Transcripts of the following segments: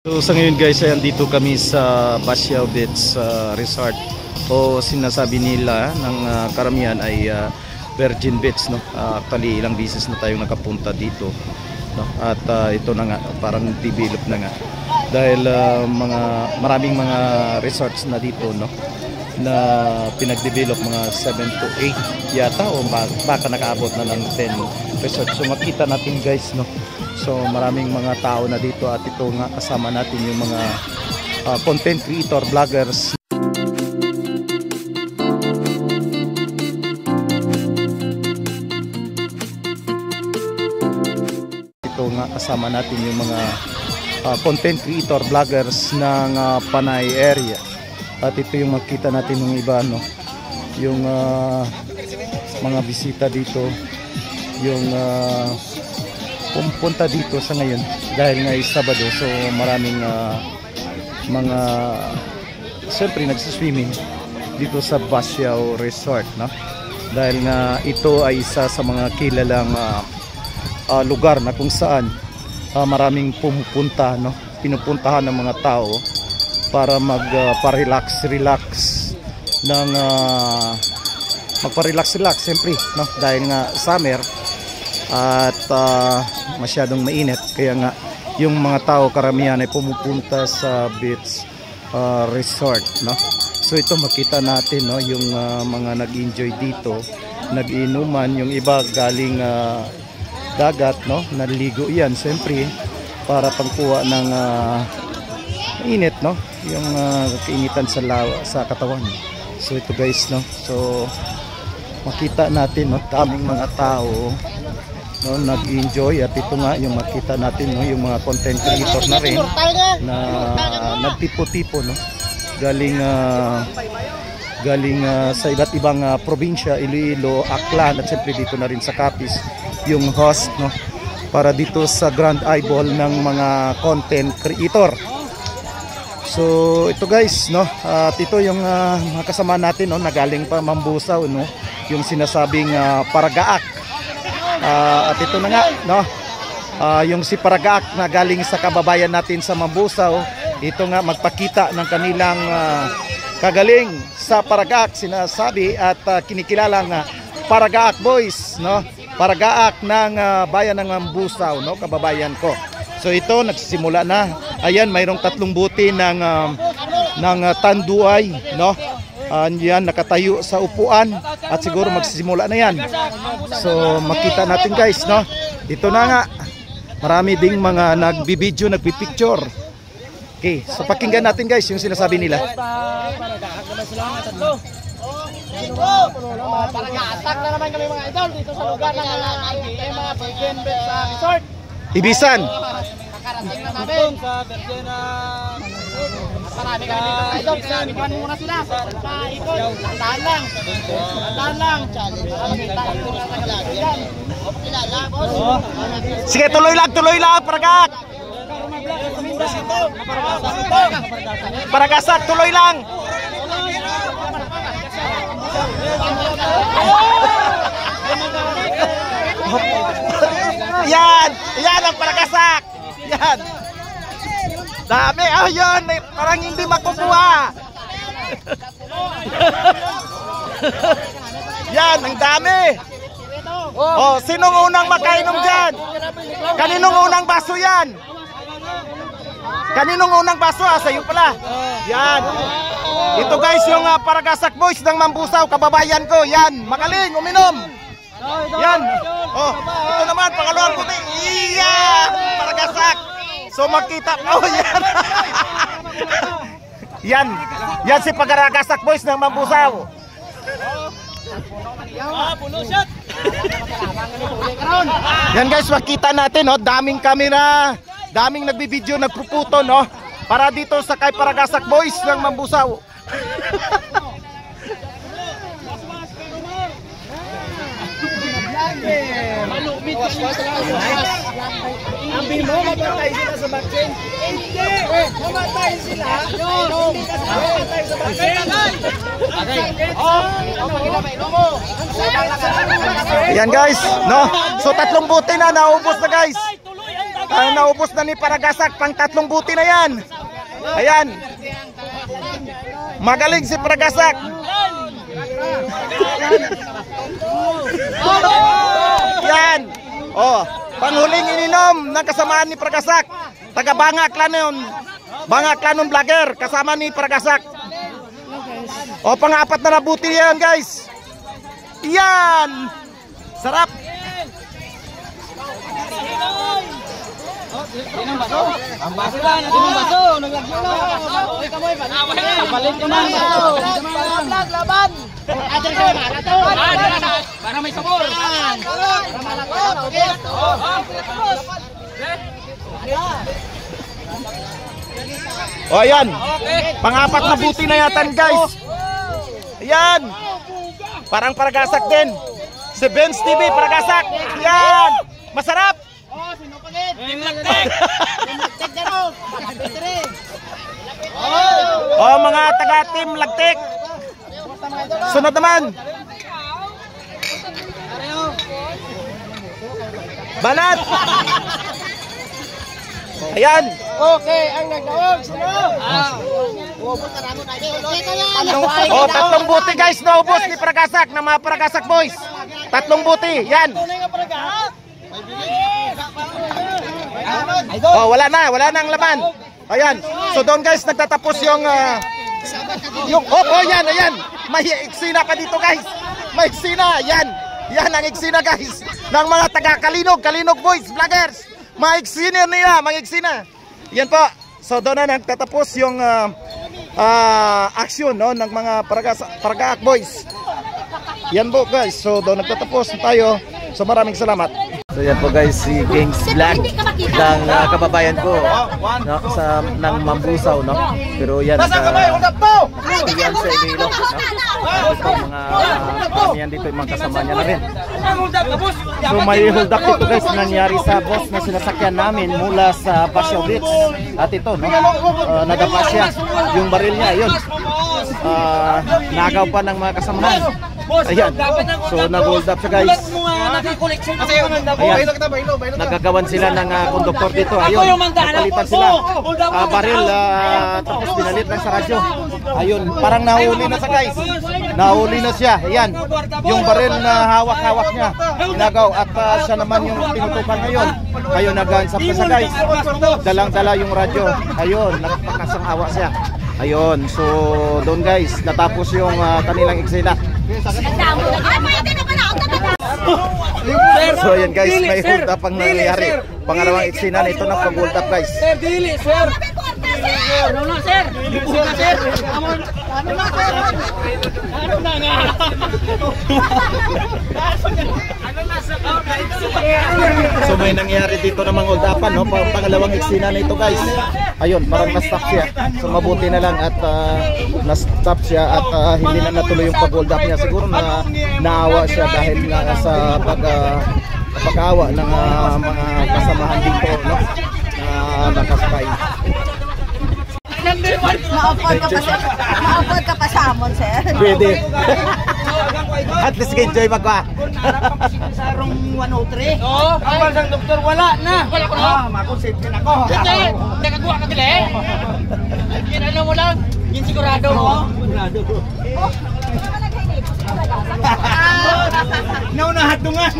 So sa ngayon guys ay andito kami sa Basiao Beach Resort o sinasabi nila ng karamihan ay Virgin Beach, no? Actually ilang beses na tayong nakapunta dito, no? At ito na nga parang develop na nga dahil maraming mga resorts na dito, no? Na pinag-develop mga 7 to 8 yata o baka nakaabot na ng 10 resorts. So makita natin guys, no? So maraming mga tao na dito at ito nga kasama natin yung mga content creator, vloggers. Ito nga kasama natin yung mga content creator, vloggers ng Panay area. At ito yung makita natin ng iba, no? Yung mga bisita dito, yung pumunta dito sa ngayon dahil nga Sabado, so maraming mga siyempre nagsiswimming dito sa Basiao Resort, no? Dahil nga ito ay isa sa mga kilalang lugar na kung saan maraming pumupunta, no? Pinupuntahan ng mga tao para magpa-relax ng magpa-relax siyempre, no? Dahil nga summer at masyadong mainit, kaya nga yung mga tao karamihan ay pumupunta sa beach resort, no? So ito makita natin, no, yung mga nag-enjoy dito, nag-inuman, yung iba galing dagat, no, naligo yan siyempre para pangkuha ng init, no, yung kainitan sa katawan. So ito guys, no, so makita natin, no, daming mga tao, no, nag-enjoy. At ito nga yung makita natin, no, yung mga content creator na rin na nagtipo-tipo, no, galing sa iba't ibang probinsya, Iloilo, Aklan, at siyempre dito na rin sa Capiz yung host, no, para dito sa Grand Eyeball ng mga content creator. So ito guys, no, at ito yung mga kasama natin, no, nagaling pa Mambusaw, no, yung sinasabing Paragaak. At ito na nga, no, yung si Paragaak na galing sa kababayan natin sa Mambusaw, ito nga magpakita ng kanilang kagaling sa Paragaak, sinasabi at kinikilalang Paragaak Boys, no, Paragaak ng bayan ng Mambusaw, no, kababayan ko. So ito nagsisimula na. Ayan, mayroong 3 buti ng tanduay, no. Yan, nakatayo sa upuan at siguro magsisimula na yan. So makita natin guys, no, ito na nga, marami ding mga nagbibideo, nagpipicture. Okay, so pakinggan natin guys yung sinasabi nila. Paragasak na naman kami mga idol dito sa lugar ng mga Virgin Beach Resort. Ibisan. Nakarating na namin sa Virgin marami kami dito mga idol. Sinabikuan muna sila. Paikot. Tandaan lang. Makita yung nagkakaligan. Sige, tuloy lang, Paragaak. Paragasak, tuloy lang. Yan ang Paragasak. Yan. Dami, yun, parang hindi makukuha. Yan, ang dami. Oh, sinong unang makainom dyan? Kaninong unang baso yan? Kaninong unang baso? Sa'yo pala. Yan. Ito guys, yung Paragasak Boys ng Mambusaw, kababayan ko. Yan, magaling, uminom. Yan. Oh, ito naman, pangalawang puti. Iya! Paragasak. So makita, yan. Yan si Paragasak Boys ng Mambusaw. Yan guys, makita natin, no, daming kamera, daming nagbibideo, nagpuputo, no, para dito sa kay Paragasak Boys ng Mambusaw. Sabi mo, mamatay sila sa vaccine? Hindi! Mamatay sila! Hindi kasi mamatay sa vaccine! Ayan guys, no? So 3 buti na, naubos na guys. naubos na ni Paragasak, pang 3 buti na yan. Ayan. Magaling si Paragasak. Yan. Oh, panghuling ininom ng kasamaan ni Paragasak. Taga Banga Clan yun. Banga Clan ng vlogger, kasama ni Paragasak. O, pang-4 na nabuti yan, guys. Yan. Sarap. Ang baso lang, ang baso, naglagyo na. Balik naman. Laban. Atin ko, marato. Para may sabor. O, ayan. Pang-4 na buti na yatan, guys. Ayan. Parang Paragasak din. Si Benz TV, Paragasak. Ayan. Masarap. Oh, sino pa gid? Lagtek. Lagtek daro. Oh, mga taga-team Lagtek. Sunod naman. Banat. Ayan. Okay, ang nagdaog. Sino? Oh, 3 buti, guys. Naubos ni Paragasak, ng mga Paragasak boys. 3 buti. Yan. Oh, wala na ang laman. Ayan. So doon, guys, nagtatapos yung yan, ayan. May eksena pa dito, guys. May eksena, yan. Yan ang eksena, guys, ng mga taga Kalinog boys, vloggers. Mga eksena nila, mga eksena. Yan po. So doon na nagtatapos yung action, no, ng mga Paragasak boys. Yan po, guys. So doon nagtatapos tayo. So maraming salamat. So yan po, guys, si Kings Vlog ng kababayan ko, no, ng Mambusaw, no. Pero yan yan sa Iloilo, no. Ito mga yan dito, yung mga kasama niya na rin. So may hold up dito, guys, nangyari sa boss na sinasakyan namin mula sa Basyaw Beach. At ito, no, nadapa siya. Yung baril niya, yun, nagaw pa ng mga kasamahan. Ayan. So nag-hold up siya, guys. Ayan. Nagagawan sila ng konduktor dito. Ayun. Napalitan sila. Baril. Tapos pinalit lang sa radyo. Ayun. Parang nahuli na siya, guys. Nahuli na siya. Ayan. Yung baril na hawak-hawak niya, inagaw. At siya naman yung tinutukan ngayon. Ayun. Nag-ansap na siya, guys. Dalang-dala yung radyo. Ayun. Nagpakasang-awa siya. Ayun. So doon, guys, natapos yung kanilang eksena. So ayan, guys, may hold up ang nangyayari. Pangalawang eksena na ito ng pag-hold up, guys. Sir, dili, sir. Ano na, sir? Ano na, sir? Ano na, sir? Ano na nga? So may nangyari dito ng mga hold upan, no? Pangalawang eksena na ito, guys. Ayun, parang na-stop siya. So mabuti na lang at na-stop siya at hindi na natuloy yung pag-hold up niya. Siguro na naawa siya dahil nga sa pag-awa ng mga kasamahan dito, no? Na nakasakay. Ma-afford ka pa sa amon, sir. Pwede. At least enjoy magka. Sarong 103. Oo, kapal sang doktor wala na. Wala ko na. Makonsent din ako. Hindi, nagagawa ka bile. Ano mo lang, yung sigurado mo. Sigurado ko. Naunahat dungan.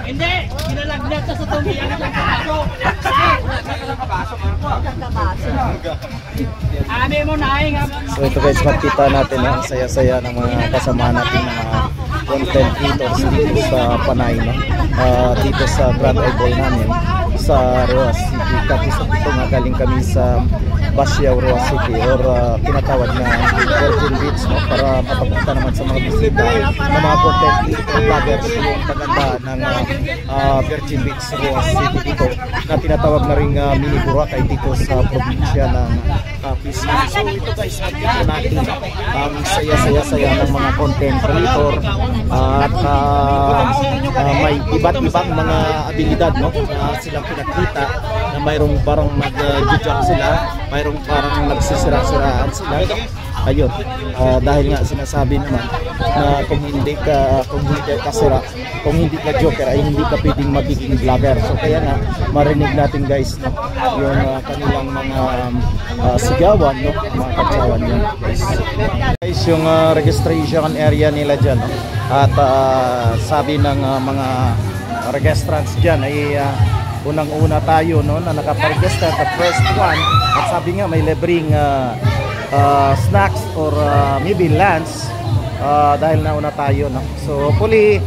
Hindi, ginalaglag sa tumiyan ng kabaso. Ame mo na ay nga. So ito, guys, makita natin ang saya-saya ng mga kasama natin, mga content creators dito sa Panay, no? Dito sa Grand Eyeball namin sa Roas City. Kasi ito nga galing kami sa Basyaw, Roas City, or tinatawag na Virgin Beach, no? Para matapunta naman sa mga bisita ng mga content vloggers yung paganda ng Virgin Beach, Roas City dito, na tinatawag na rin mini Boracay dito sa probinsya ng Capiz. So ito, guys, nakikita natin ang saya-saya ng mga content creator at may iba't ibang mga abilidad, no, na silang pinakita, na mayroong parang nag-judge sila, mayroong parang nagsisira-siraan sila, ayun, dahil nga sinasabi naman na kung hindi ka sira, kung hindi ka joker ay hindi ka pwedeng magiging vlogger. So kaya nga marinig natin guys, no, yung kanilang mga sigawan, no, mga katsawan yan guys, yung registration area nila dyan, no? At sabi ng mga registrants dyan ay unang-una tayo, no, na nakaparegister, the first one, at sabi nga may libreng snacks or maybe lunch dahil nauna tayo, no? So hopefully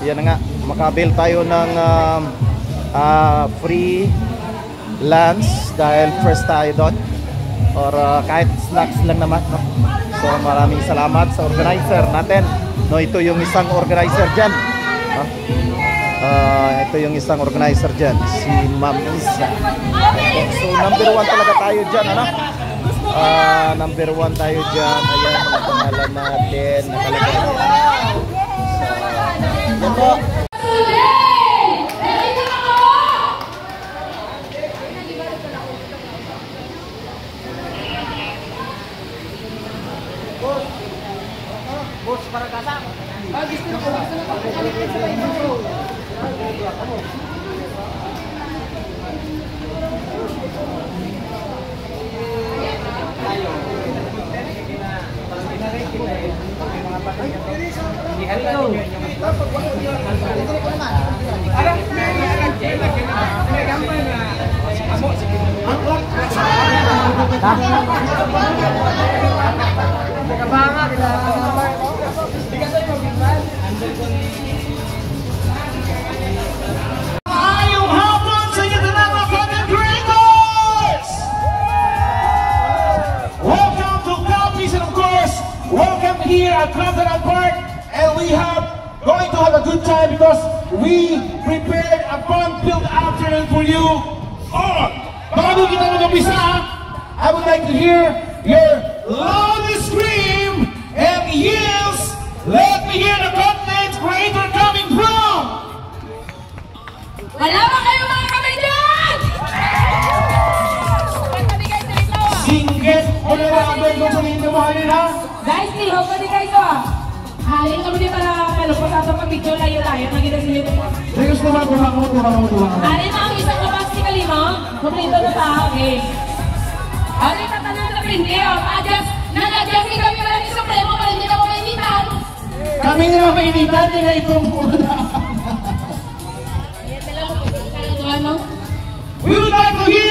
yan nga, makabil tayo ng free lunch dahil first tayo doon, or kahit snacks lang naman, no? So maraming salamat sa organizer natin, no? Ito yung isang organizer dyan, no? Ito yung isang organizer dyan, si Ma'am Isa. So number 1 talaga tayo dyan, ano? Number 1 tayo dyan. Ayan, mga pangalan natin nakalagay. So, yan po. Boss, para kasa. Here at Cloudland Park, and we have going to have a good time because we prepared a fun-filled afternoon for you all. Bago kita mag-umpisa, I would like to hear your loudest scream and yells. Let me hear the content creator coming from. Wala ba kayo mga kamay dyan? Singgit o nalaban ko sa inyo mga nila. Guys, tihog ko di kayo halin kami di para kalupos ato pag-video layo-layo magiging silip. Serius naman, kurang mo. Halin mga isang labas ni Kalima, kumplito na sa akin. Halin tatanong na pindi, nag-adjust kami pala ni Supremo para hindi na ko mainitan. Kami na mainitan, hindi na itong muna. Ano? We would like to hear